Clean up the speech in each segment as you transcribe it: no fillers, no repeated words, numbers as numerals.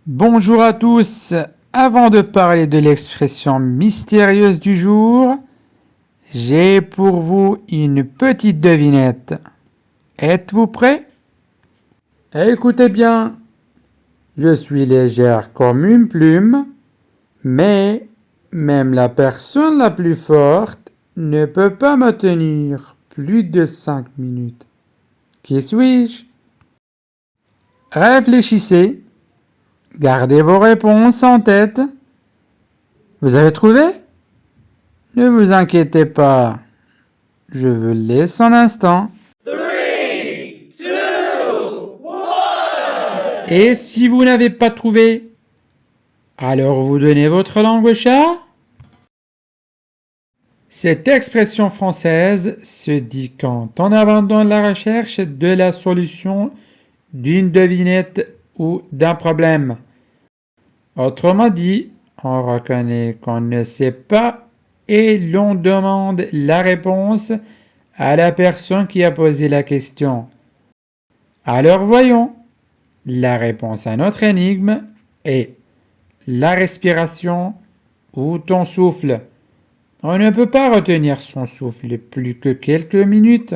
Bonjour à tous. Avant de parler de l'expression mystérieuse du jour, j'ai pour vous une petite devinette. Êtes-vous prêts? Écoutez bien. Je suis légère comme une plume, mais même la personne la plus forte ne peut pas me tenir plus de 5 minutes. Qui suis-je? Réfléchissez. Gardez vos réponses en tête. Vous avez trouvé? Ne vous inquiétez pas. Je vous laisse un instant. 3, 2, 1. Et si vous n'avez pas trouvé, alors vous donnez votre langue au chat? Cette expression française se dit quand on abandonne la recherche de la solution d'une devinette ou d'un problème. Autrement dit, on reconnaît qu'on ne sait pas et l'on demande la réponse à la personne qui a posé la question. Alors voyons, la réponse à notre énigme est la respiration ou ton souffle. On ne peut pas retenir son souffle plus que quelques minutes.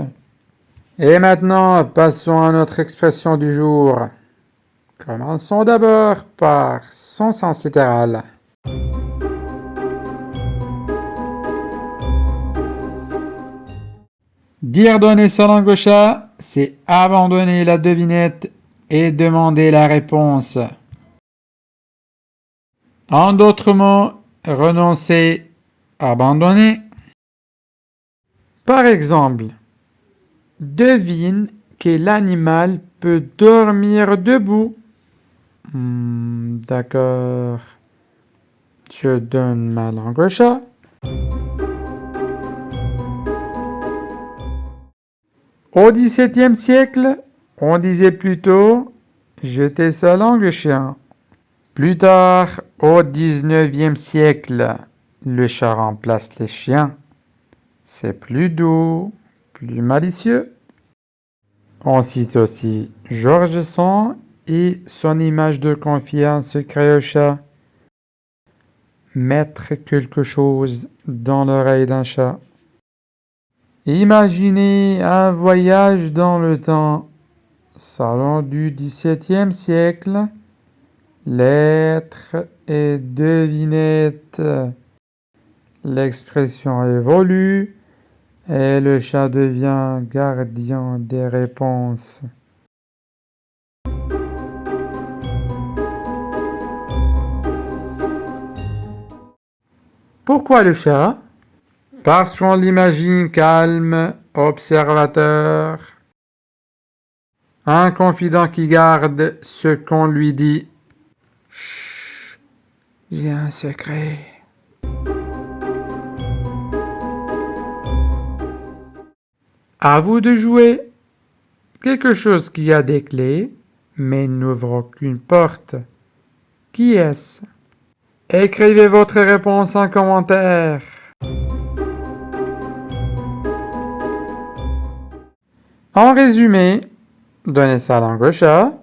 Et maintenant, passons à notre expression du jour. Commençons d'abord par son sens littéral. Dire donner sa langue au chat, c'est abandonner la devinette et demander la réponse. En d'autres mots, renoncer, abandonner. Par exemple, devine quel animal peut dormir debout. D'accord. Je donne ma langue au chat. Au XVIIe siècle, on disait plutôt jeter sa langue au chien. Plus tard, au XIXe siècle, le chat remplace les chiens. C'est plus doux, plus malicieux. On cite aussi George Sand et son image de confiance crée au chat. Mettre quelque chose dans l'oreille d'un chat. Imaginez un voyage dans le temps. Salon du XVIIe siècle. Lettres et devinettes. L'expression évolue et le chat devient gardien des réponses. Pourquoi le chat? Parce qu'on l'imagine calme, observateur. Un confident qui garde ce qu'on lui dit. Chut, j'ai un secret. À vous de jouer. Quelque chose qui a des clés, mais n'ouvre aucune porte. Qui est-ce? Écrivez votre réponse en commentaire. En résumé, donnez sa langue au chat,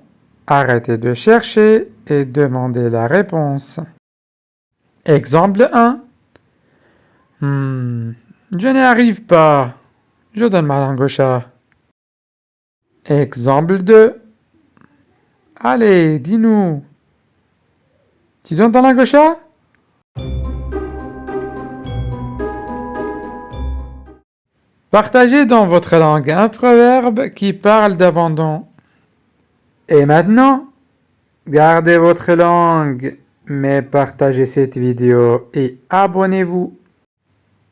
arrêtez de chercher et demandez la réponse. Exemple 1. Je n'y arrive pas. Je donne ma langue au chat. Exemple 2. Allez, dis-nous. Tu donnes ta langue au chat? Partagez dans votre langue un proverbe qui parle d'abandon. Et maintenant, gardez votre langue, mais partagez cette vidéo et abonnez-vous.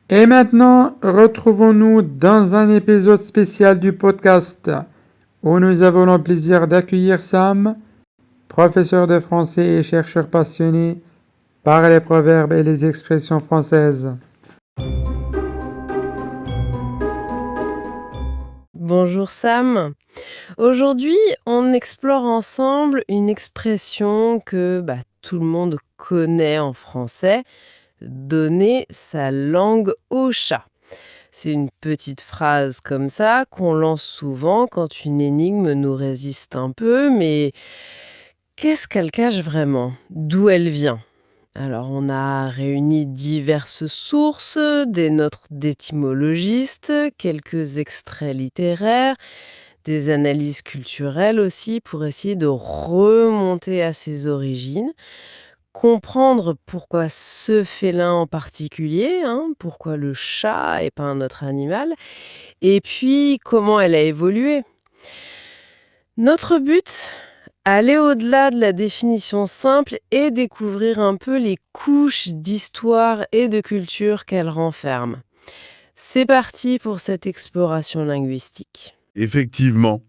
Et maintenant, retrouvons-nous dans un épisode spécial du podcast où nous avons le plaisir d'accueillir Sam, professeur de français et chercheur passionné par les proverbes et les expressions françaises. Bonjour Sam. Aujourd'hui, on explore ensemble une expression que tout le monde connaît en français, donner sa langue au chat. C'est une petite phrase comme ça qu'on lance souvent quand une énigme nous résiste un peu, mais Qu'est-ce qu'elle cache vraiment? D'où elle vient? Alors, on a réuni diverses sources, des notes d'étymologistes, quelques extraits littéraires, des analyses culturelles aussi, pour essayer de remonter à ses origines, comprendre pourquoi ce félin en particulier, hein, pourquoi le chat et pas un autre animal, et puis comment elle a évolué. Notre but, aller au-delà de la définition simple et découvrir un peu les couches d'histoire et de culture qu'elle renferme. C'est parti pour cette exploration linguistique. Effectivement.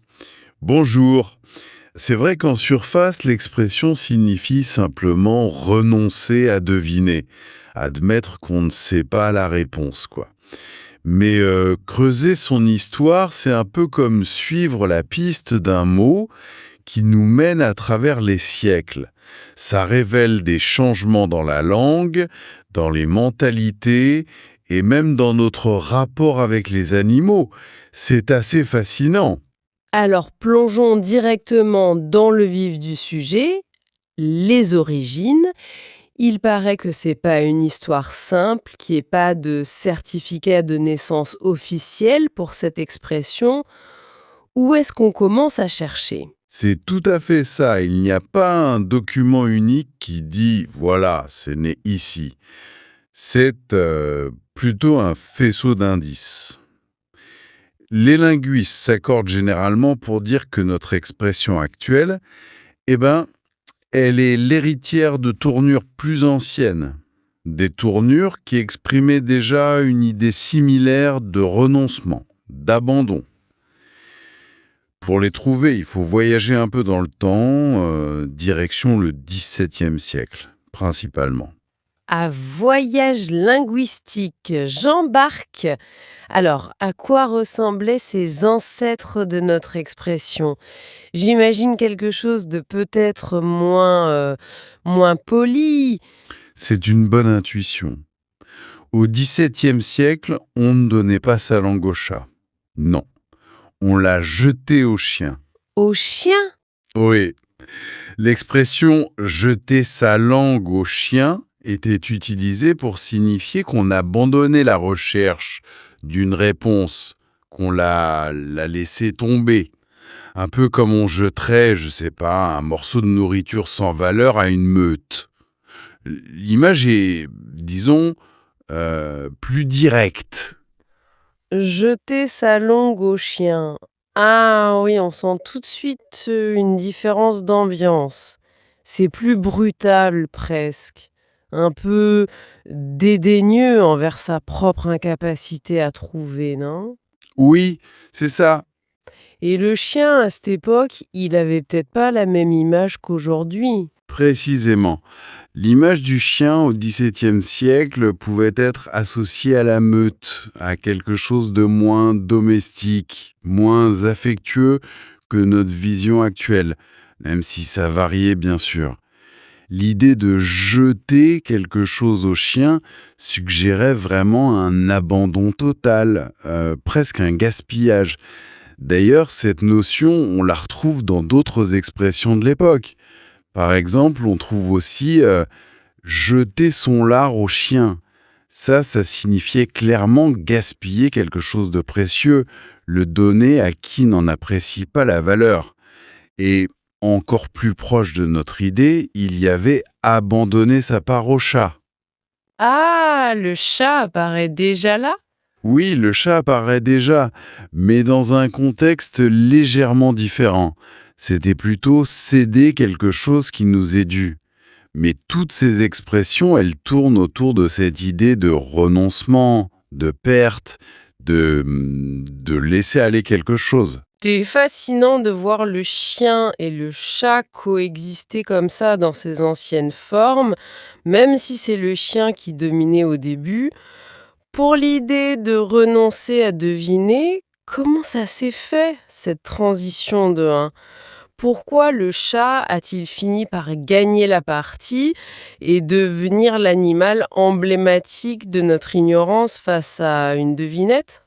Bonjour. C'est vrai qu'en surface, l'expression signifie simplement renoncer à deviner, admettre qu'on ne sait pas la réponse, quoi. Mais creuser son histoire, c'est un peu comme suivre la piste d'un mot qui nous mène à travers les siècles. Ça révèle des changements dans la langue, dans les mentalités et même dans notre rapport avec les animaux. C'est assez fascinant. Alors plongeons directement dans le vif du sujet, les origines. Il paraît que c'est pas une histoire simple, qu'il n'y ait pas de certificat de naissance officiel pour cette expression. Où est-ce qu'on commence à chercher? C'est tout à fait ça. Il n'y a pas un document unique qui dit voilà, c'est né ici. C'est plutôt un faisceau d'indices. Les linguistes s'accordent généralement pour dire que notre expression actuelle, eh ben, elle est l'héritière de tournures plus anciennes. Des tournures qui exprimaient déjà une idée similaire de renoncement, d'abandon. Pour les trouver, il faut voyager un peu dans le temps, direction le XVIIe siècle, principalement. À voyage linguistique, j'embarque. Alors, à quoi ressemblaient ces ancêtres de notre expression? J'imagine quelque chose de peut-être moins poli. C'est une bonne intuition. Au XVIIe siècle, on ne donnait pas sa langue au chat. Non, on l'a jetée au chien. Au chien? Oui, l'expression « jeter sa langue au chien » était utilisée pour signifier qu'on abandonnait la recherche d'une réponse, qu'on l'a laissée tomber. Un peu comme on jetterait, je sais pas, un morceau de nourriture sans valeur à une meute. L'image est, disons, plus directe. Jeter sa langue au chien. Ah oui, on sent tout de suite une différence d'ambiance. C'est plus brutal presque. Un peu dédaigneux envers sa propre incapacité à trouver, non? Oui, c'est ça. Et le chien, à cette époque, il avait peut-être pas la même image qu'aujourd'hui. Précisément. L'image du chien au XVIIe siècle pouvait être associée à la meute, à quelque chose de moins domestique, moins affectueux que notre vision actuelle, même si ça variait bien sûr. L'idée de jeter quelque chose au chien suggérait vraiment un abandon total, presque un gaspillage. D'ailleurs, cette notion, on la retrouve dans d'autres expressions de l'époque. Par exemple, on trouve aussi jeter son lard au chien. Ça signifiait clairement gaspiller quelque chose de précieux, le donner à qui n'en apprécie pas la valeur. Et encore plus proche de notre idée, il y avait abandonner sa part au chat. Ah, le chat apparaît déjà là? Oui, le chat apparaît déjà, mais dans un contexte légèrement différent. C'était plutôt céder quelque chose qui nous est dû. Mais toutes ces expressions, elles tournent autour de cette idée de renoncement, de perte, de laisser aller quelque chose. C'est fascinant de voir le chien et le chat coexister comme ça dans ses anciennes formes, même si c'est le chien qui dominait au début. Pour l'idée de renoncer à deviner, comment ça s'est fait, cette transition de 1? Pourquoi le chat a-t-il fini par gagner la partie et devenir l'animal emblématique de notre ignorance face à une devinette?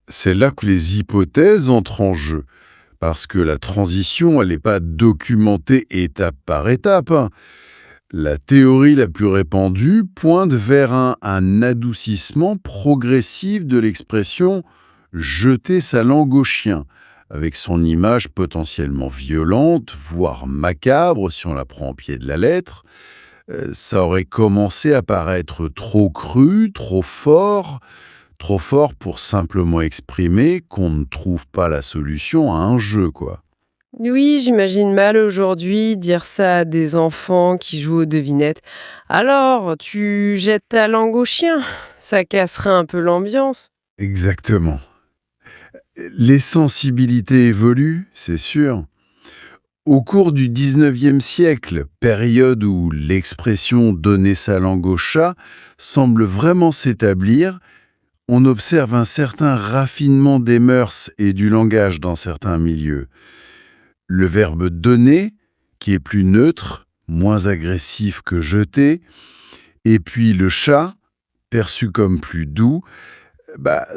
C'est là que les hypothèses entrent en jeu. parce que la transition, elle n'est pas documentée étape par étape, hein. La théorie la plus répandue pointe vers un adoucissement progressif de l'expression jeter sa langue au chien, avec son image potentiellement violente, voire macabre si on la prend au pied de la lettre. Ça aurait commencé à paraître trop cru, trop fort pour simplement exprimer qu'on ne trouve pas la solution à un jeu, quoi. Oui, j'imagine mal aujourd'hui dire ça à des enfants qui jouent aux devinettes. Alors, tu jettes ta langue au chien? Ça casserait un peu l'ambiance. Exactement. Les sensibilités évoluent, c'est sûr. Au cours du 19e siècle, période où l'expression «donner sa langue au chat» semble vraiment s'établir, on observe un certain raffinement des mœurs et du langage dans certains milieux. Le verbe «donner», qui est plus neutre, moins agressif que «jeter», et puis le chat, perçu comme plus doux,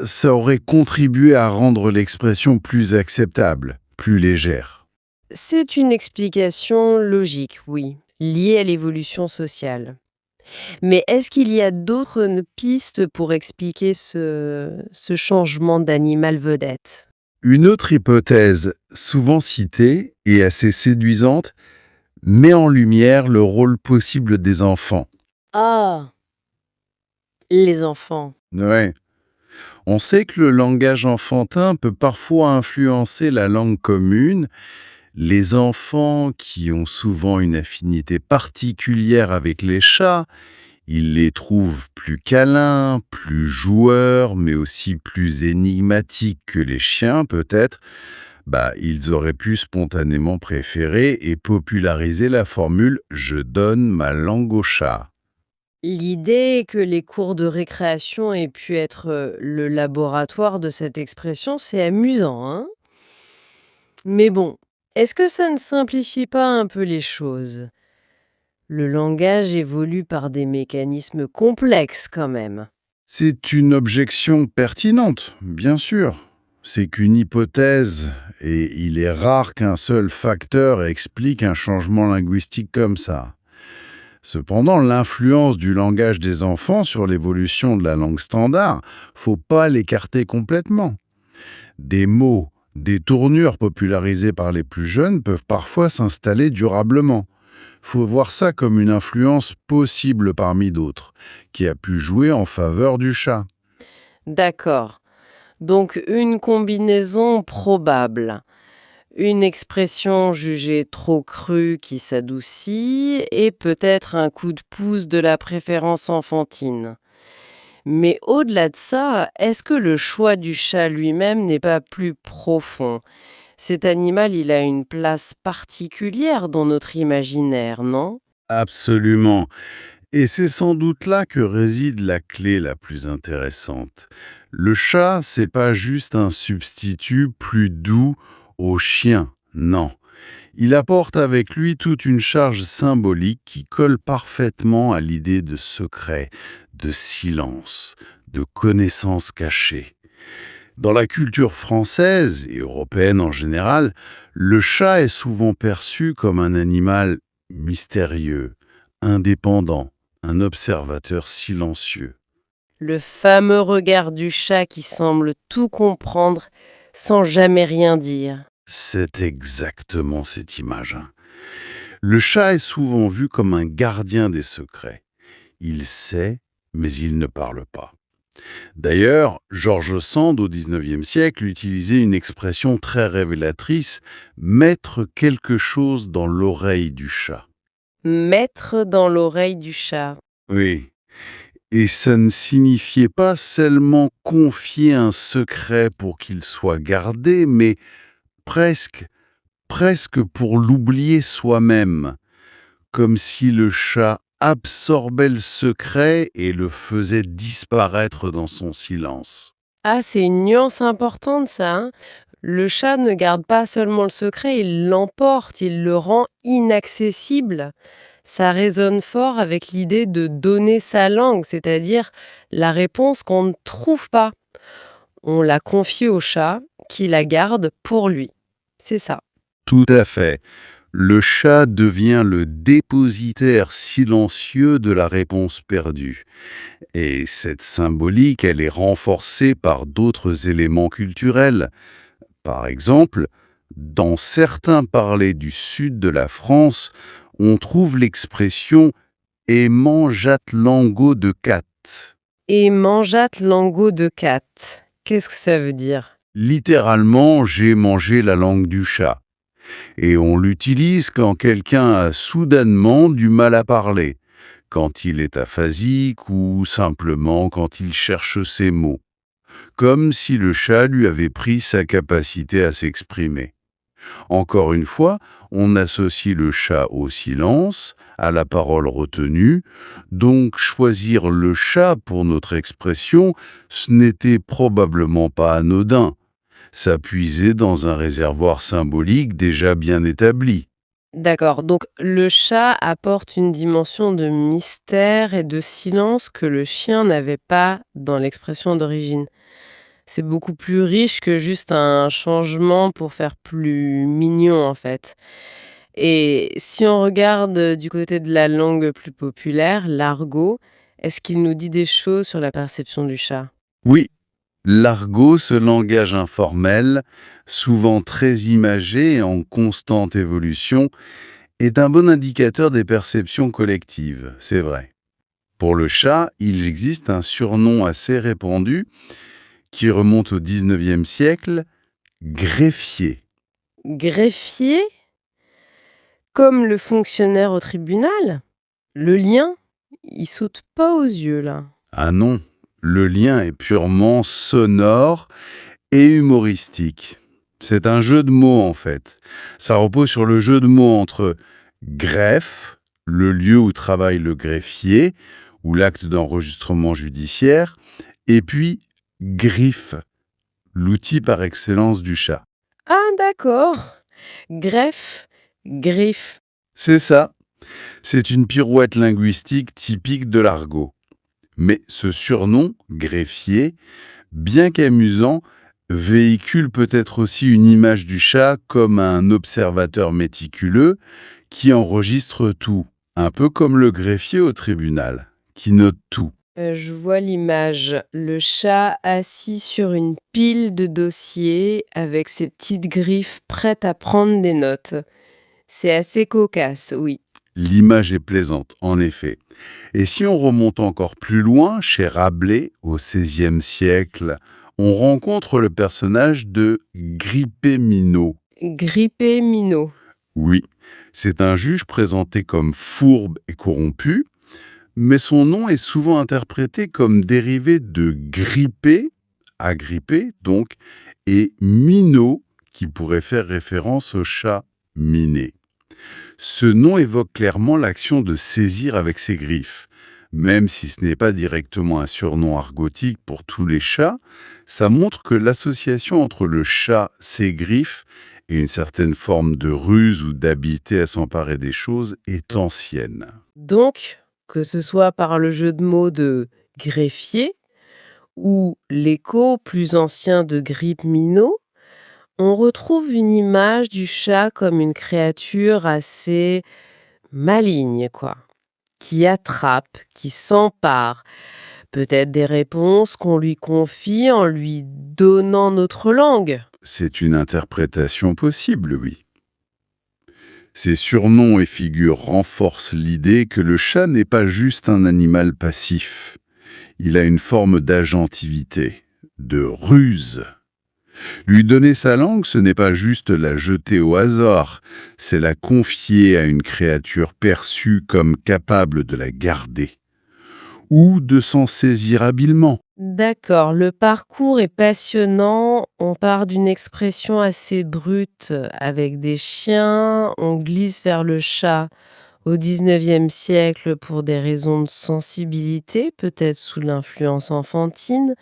ça aurait contribué à rendre l'expression plus acceptable, plus légère. C'est une explication logique, oui, liée à l'évolution sociale. Mais est-ce qu'il y a d'autres pistes pour expliquer ce changement d'animal vedette? Une autre hypothèse, souvent citée et assez séduisante, met en lumière le rôle possible des enfants. Ah, les enfants. Ouais. On sait que le langage enfantin peut parfois influencer la langue commune. Les enfants qui ont souvent une affinité particulière avec les chats, ils les trouvent plus câlins, plus joueurs, mais aussi plus énigmatiques que les chiens peut-être. Ils auraient pu spontanément préférer et populariser la formule «je donne ma langue au chat». L'idée que les cours de récréation aient pu être le laboratoire de cette expression, c'est amusant, hein? Mais bon, est-ce que ça ne simplifie pas un peu les choses? Le langage évolue par des mécanismes complexes quand même. C'est une objection pertinente, bien sûr. C'est qu'une hypothèse, et il est rare qu'un seul facteur explique un changement linguistique comme ça. Cependant, l'influence du langage des enfants sur l'évolution de la langue standard, faut pas l'écarter complètement. Des mots, des tournures popularisées par les plus jeunes peuvent parfois s'installer durablement. Faut voir ça comme une influence possible parmi d'autres, qui a pu jouer en faveur du chat. D'accord. Donc une combinaison probable. Une expression jugée trop crue qui s'adoucit et peut-être un coup de pouce de la préférence enfantine. Mais au-delà de ça, est-ce que le choix du chat lui-même n'est pas plus profond? Cet animal, il a une place particulière dans notre imaginaire, non? Absolument. Et c'est sans doute là que réside la clé la plus intéressante. Le chat, c'est pas juste un substitut plus doux au chien, non. Il apporte avec lui toute une charge symbolique qui colle parfaitement à l'idée de secret, de silence, de connaissance cachée. Dans la culture française et européenne en général, le chat est souvent perçu comme un animal mystérieux, indépendant, un observateur silencieux. Le fameux regard du chat qui semble tout comprendre sans jamais rien dire. C'est exactement cette image, hein. Le chat est souvent vu comme un gardien des secrets. Il sait, mais il ne parle pas. D'ailleurs, George Sand, au XIXe siècle, utilisait une expression très révélatrice, mettre quelque chose dans l'oreille du chat. Mettre dans l'oreille du chat. Oui. Et ça ne signifiait pas seulement confier un secret pour qu'il soit gardé, mais presque, presque pour l'oublier soi-même, comme si le chat absorbait le secret et le faisait disparaître dans son silence. Ah, c'est une nuance importante ça, hein. Le chat ne garde pas seulement le secret, il l'emporte, il le rend inaccessible. Ça résonne fort avec l'idée de donner sa langue, c'est-à-dire la réponse qu'on ne trouve pas. On la confie au chat, qui la garde pour lui. C'est ça. Tout à fait. Le chat devient le dépositaire silencieux de la réponse perdue. Et cette symbolique, elle est renforcée par d'autres éléments culturels. Par exemple, dans certains parlers du sud de la France, on trouve l'expression «et mangeat lango de cat». Et mangeate lango de cat. Qu'est-ce que ça veut dire? Littéralement, j'ai mangé la langue du chat. Et on l'utilise quand quelqu'un a soudainement du mal à parler, quand il est aphasique ou simplement quand il cherche ses mots, comme si le chat lui avait pris sa capacité à s'exprimer. Encore une fois, on associe le chat au silence, à la parole retenue, donc choisir le chat pour notre expression, ce n'était probablement pas anodin. Ça puisait dans un réservoir symbolique déjà bien établi. D'accord, donc le chat apporte une dimension de mystère et de silence que le chien n'avait pas dans l'expression d'origine. C'est beaucoup plus riche que juste un changement pour faire plus mignon en fait. Et si on regarde du côté de la langue plus populaire, l'argot, est-ce qu'il nous dit des choses sur la perception du chat? Oui, l'argot, ce langage informel, souvent très imagé et en constante évolution, est un bon indicateur des perceptions collectives, c'est vrai. Pour le chat, il existe un surnom assez répandu qui remonte au 19e siècle, greffier. Greffier, comme le fonctionnaire au tribunal? Le lien, il saute pas aux yeux là. Ah non, le lien est purement sonore et humoristique. C'est un jeu de mots en fait. Ça repose sur le jeu de mots entre greffe, le lieu où travaille le greffier, ou l'acte d'enregistrement judiciaire, et puis griffe, l'outil par excellence du chat. Ah d'accord. Greffe, griffe. C'est ça, c'est une pirouette linguistique typique de l'argot. Mais ce surnom, greffier, bien qu'amusant, véhicule peut-être aussi une image du chat comme un observateur méticuleux qui enregistre tout, un peu comme le greffier au tribunal, qui note tout. Je vois l'image. Le chat assis sur une pile de dossiers avec ses petites griffes prêtes à prendre des notes. C'est assez cocasse, oui. L'image est plaisante, en effet. Et si on remonte encore plus loin, chez Rabelais, au XVIe siècle, on rencontre le personnage de Grippé Minot. Grippé minot. Oui, c'est un juge présenté comme fourbe et corrompu, mais son nom est souvent interprété comme dérivé de gripper, agripper donc, et minot, qui pourrait faire référence au chat miné. Ce nom évoque clairement l'action de saisir avec ses griffes. Même si ce n'est pas directement un surnom argotique pour tous les chats, ça montre que l'association entre le chat, ses griffes, et une certaine forme de ruse ou d'habileté à s'emparer des choses est ancienne. Donc, que ce soit par le jeu de mots de greffier ou l'écho plus ancien de grippe minot, on retrouve une image du chat comme une créature assez maligne, quoi, qui attrape, qui s'empare, peut-être des réponses qu'on lui confie en lui donnant notre langue. C'est une interprétation possible, oui. Ces surnoms et figures renforcent l'idée que le chat n'est pas juste un animal passif. Il a une forme d'agentivité, de ruse. Lui donner sa langue, ce n'est pas juste la jeter au hasard, c'est la confier à une créature perçue comme capable de la garder, ou de s'en saisir habilement. D'accord, le parcours est passionnant. On part d'une expression assez brute avec des chiens, on glisse vers le chat au 19e siècle pour des raisons de sensibilité, peut-être sous l'influence enfantine,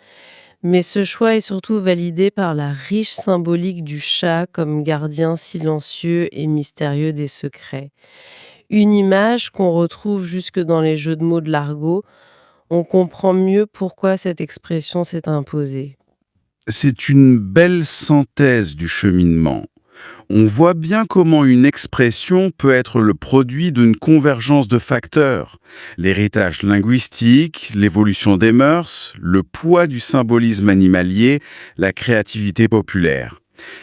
mais ce choix est surtout validé par la riche symbolique du chat comme gardien silencieux et mystérieux des secrets. Une image qu'on retrouve jusque dans les jeux de mots de l'argot. On comprend mieux pourquoi cette expression s'est imposée. C'est une belle synthèse du cheminement. On voit bien comment une expression peut être le produit d'une convergence de facteurs. L'héritage linguistique, l'évolution des mœurs, le poids du symbolisme animalier, la créativité populaire.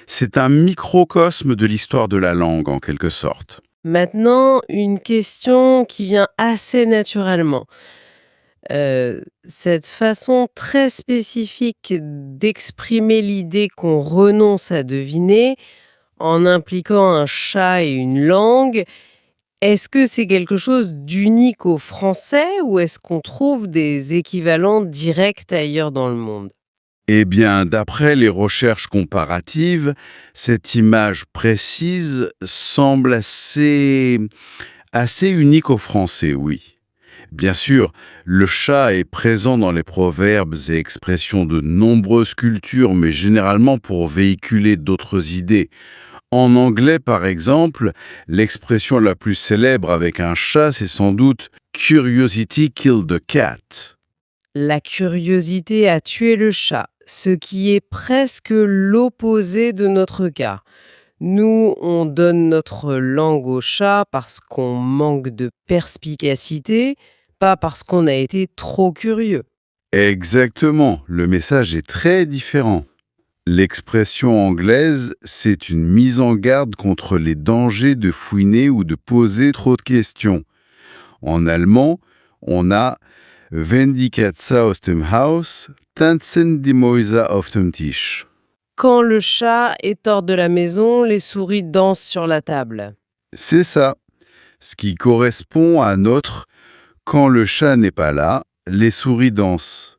C'est un microcosme de l'histoire de la langue, en quelque sorte. Maintenant, une question qui vient assez naturellement. Cette façon très spécifique d'exprimer l'idée qu'on renonce à deviner, en impliquant un chat et une langue, est-ce que c'est quelque chose d'unique au français ou est-ce qu'on trouve des équivalents directs ailleurs dans le monde? Eh bien, d'après les recherches comparatives, cette image précise semble assez unique au français, oui. Bien sûr, le chat est présent dans les proverbes et expressions de nombreuses cultures, mais généralement pour véhiculer d'autres idées. En anglais, par exemple, l'expression la plus célèbre avec un chat, c'est sans doute "Curiosity killed the cat". La curiosité a tué le chat, ce qui est presque l'opposé de notre cas. Nous, on donne notre langue au chat parce qu'on manque de perspicacité, pas parce qu'on a été trop curieux. Exactement, le message est très différent. L'expression anglaise, c'est une mise en garde contre les dangers de fouiner ou de poser trop de questions. En allemand, on a "Wenn die Katze aus dem Haus, tanzen die Mäuse auf dem Tisch". Quand le chat est hors de la maison, les souris dansent sur la table. C'est ça, ce qui correspond à notre "quand le chat n'est pas là, les souris dansent".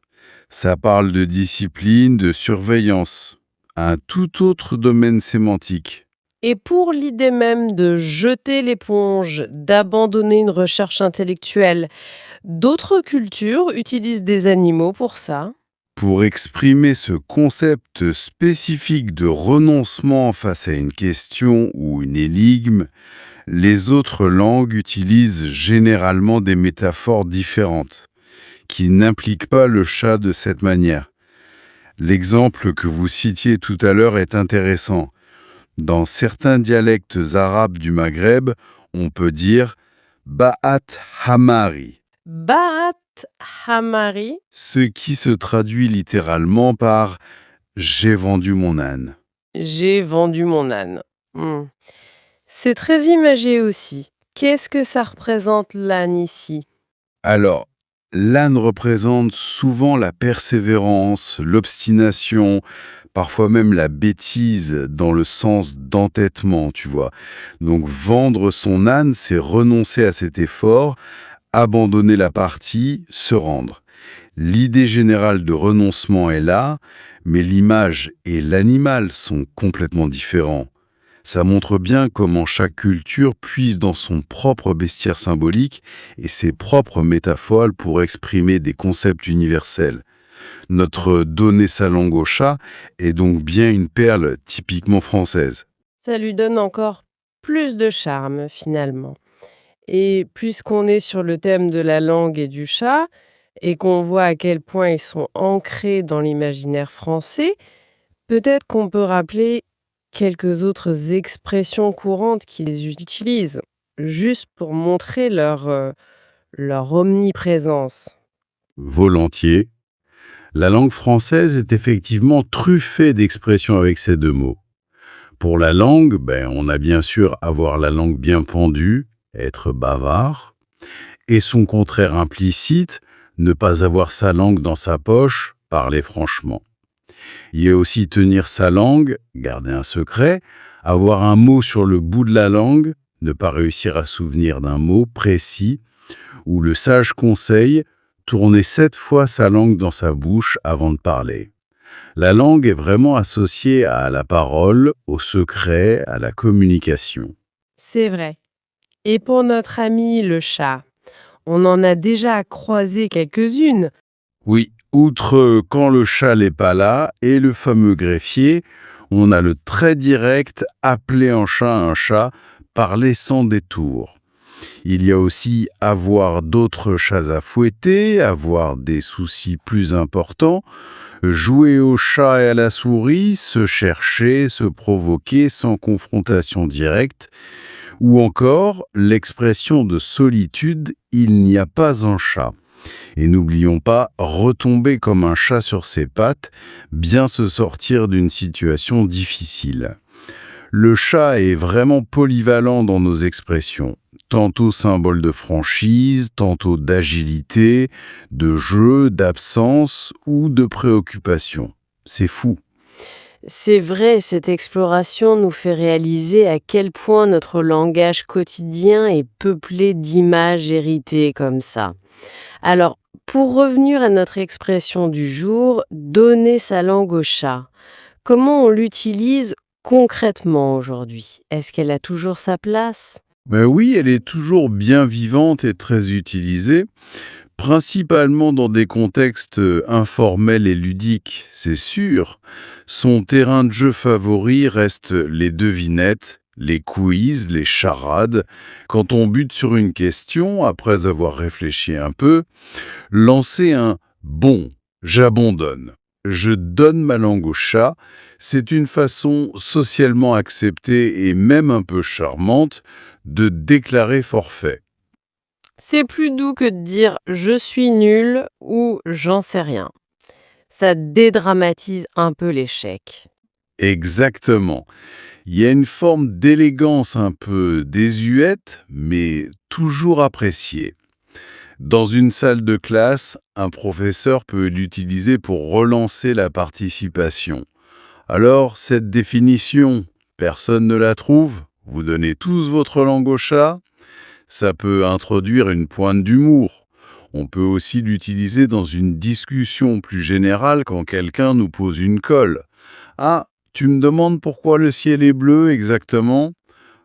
Ça parle de discipline, de surveillance, un tout autre domaine sémantique. Et pour l'idée même de jeter l'éponge, d'abandonner une recherche intellectuelle, d'autres cultures utilisent des animaux pour ça. Pour exprimer ce concept spécifique de renoncement face à une question ou une énigme, les autres langues utilisent généralement des métaphores différentes, qui n'impliquent pas le chat de cette manière. L'exemple que vous citiez tout à l'heure est intéressant. Dans certains dialectes arabes du Maghreb, on peut dire "Ba'at Hamari", Ba'at Hamari, ce qui se traduit littéralement par "j'ai vendu mon âne". j'ai vendu mon âne. C'est très imagé aussi. Qu'est-ce que ça représente l'âne ici? Alors, l'âne représente souvent la persévérance, l'obstination, parfois même la bêtise dans le sens d'entêtement, tu vois. Donc vendre son âne, c'est renoncer à cet effort, abandonner la partie, se rendre. L'idée générale de renoncement est là, mais l'image et l'animal sont complètement différents. Ça montre bien comment chaque culture puise dans son propre bestiaire symbolique et ses propres métaphores pour exprimer des concepts universels. Notre "donner sa langue au chat" est donc bien une perle typiquement française. Ça lui donne encore plus de charme finalement. Et puisqu'on est sur le thème de la langue et du chat, et qu'on voit à quel point ils sont ancrés dans l'imaginaire français, peut-être qu'on peut rappeler quelques autres expressions courantes qu'ils utilisent, juste pour montrer leur omniprésence. Volontiers. La langue française est effectivement truffée d'expressions avec ces deux mots. Pour la langue, on a bien sûr avoir la langue bien pendue, être bavard, et son contraire implicite, ne pas avoir sa langue dans sa poche, parler franchement. Il y a aussi tenir sa langue, garder un secret, avoir un mot sur le bout de la langue, ne pas réussir à souvenir d'un mot précis, ou le sage conseil, tourner 7 fois sa langue dans sa bouche avant de parler. La langue est vraiment associée à la parole, au secret, à la communication. C'est vrai. Et pour notre ami le chat, on en a déjà croisé quelques-unes. Oui, outre quand le chat n'est pas là et le fameux greffier, on a le très direct appeler un chat, parler sans détour. Il y a aussi avoir d'autres chats à fouetter, avoir des soucis plus importants, jouer au chat et à la souris, se chercher, se provoquer sans confrontation directe, ou encore l'expression de solitude «il n'y a pas un chat». Et n'oublions pas, retomber comme un chat sur ses pattes, bien se sortir d'une situation difficile. Le chat est vraiment polyvalent dans nos expressions, tantôt symbole de franchise, tantôt d'agilité, de jeu, d'absence ou de préoccupation. C'est fou. C'est vrai, cette exploration nous fait réaliser à quel point notre langage quotidien est peuplé d'images héritées comme ça. Alors, pour revenir à notre expression du jour, donner sa langue au chat, comment on l'utilise concrètement aujourd'hui? Est-ce qu'elle a toujours sa place? Mais oui, elle est toujours bien vivante et très utilisée, principalement dans des contextes informels et ludiques, c'est sûr. Son terrain de jeu favori reste les devinettes, les quiz, les charades. Quand on bute sur une question, après avoir réfléchi un peu, lancer un «bon, j'abandonne». Je donne ma langue au chat, c'est une façon socialement acceptée et même un peu charmante de déclarer forfait. C'est plus doux que de dire je suis nul ou j'en sais rien. Ça dédramatise un peu l'échec. Exactement. Il y a une forme d'élégance un peu désuète, mais toujours appréciée. Dans une salle de classe, un professeur peut l'utiliser pour relancer la participation. Alors, cette définition, personne ne la trouve? Vous donnez tous votre langue au chat? Ça peut introduire une pointe d'humour. On peut aussi l'utiliser dans une discussion plus générale quand quelqu'un nous pose une colle. Ah, tu me demandes pourquoi le ciel est bleu exactement?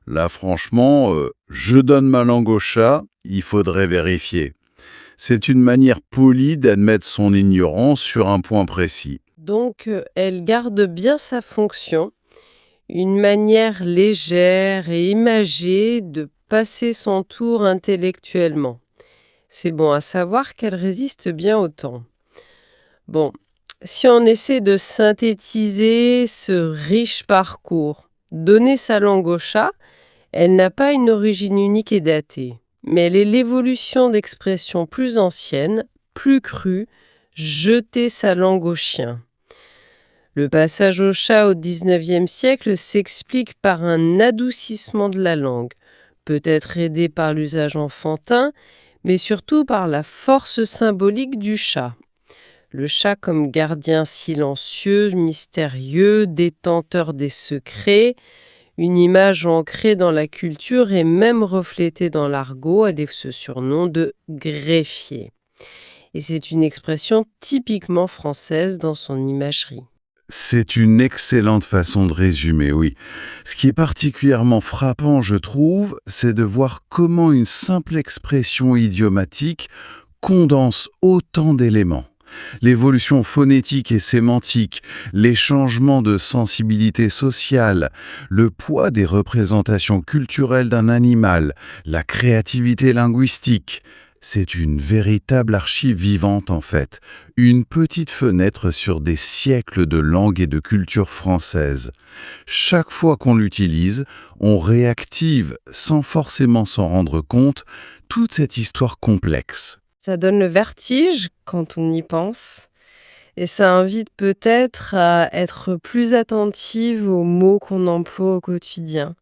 Là, franchement, je donne ma langue au chat, il faudrait vérifier. C'est une manière polie d'admettre son ignorance sur un point précis. Donc, elle garde bien sa fonction, une manière légère et imagée de passer son tour intellectuellement. C'est bon à savoir qu'elle résiste bien au temps. Bon, si on essaie de synthétiser ce riche parcours, donner sa langue au chat, elle n'a pas une origine unique et datée, mais elle est l'évolution d'expressions plus anciennes, plus crues, jeter sa langue au chien. Le passage au chat au XIXe siècle s'explique par un adoucissement de la langue, peut-être aidé par l'usage enfantin, mais surtout par la force symbolique du chat. Le chat comme gardien silencieux, mystérieux, détenteur des secrets, une image ancrée dans la culture et même reflétée dans l'argot avec ce surnom de greffier. Et c'est une expression typiquement française dans son imagerie. C'est une excellente façon de résumer, oui. Ce qui est particulièrement frappant, je trouve, c'est de voir comment une simple expression idiomatique condense autant d'éléments. L'évolution phonétique et sémantique, les changements de sensibilité sociale, le poids des représentations culturelles d'un animal, la créativité linguistique. C'est une véritable archive vivante en fait, une petite fenêtre sur des siècles de langue et de culture française. Chaque fois qu'on l'utilise, on réactive, sans forcément s'en rendre compte, toute cette histoire complexe. Ça donne le vertige quand on y pense, et ça invite peut-être à être plus attentive aux mots qu'on emploie au quotidien.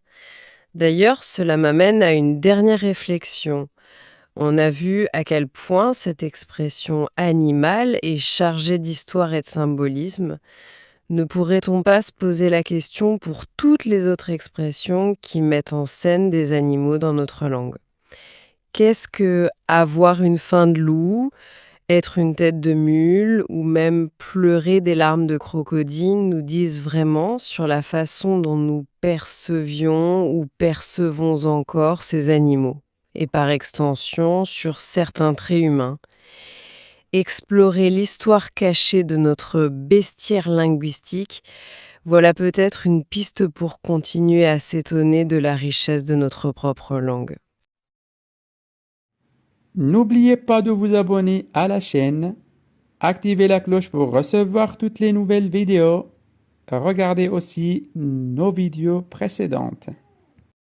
D'ailleurs, cela m'amène à une dernière réflexion. On a vu à quel point cette expression animale est chargée d'histoire et de symbolisme. Ne pourrait-on pas se poser la question pour toutes les autres expressions qui mettent en scène des animaux dans notre langue? Qu'est-ce que avoir une faim de loup, être une tête de mule ou même pleurer des larmes de crocodile nous disent vraiment sur la façon dont nous percevions ou percevons encore ces animaux, et par extension sur certains traits humains. Explorer l'histoire cachée de notre bestiaire linguistique, voilà peut-être une piste pour continuer à s'étonner de la richesse de notre propre langue. N'oubliez pas de vous abonner à la chaîne, activez la cloche pour recevoir toutes les nouvelles vidéos. Regardez aussi nos vidéos précédentes.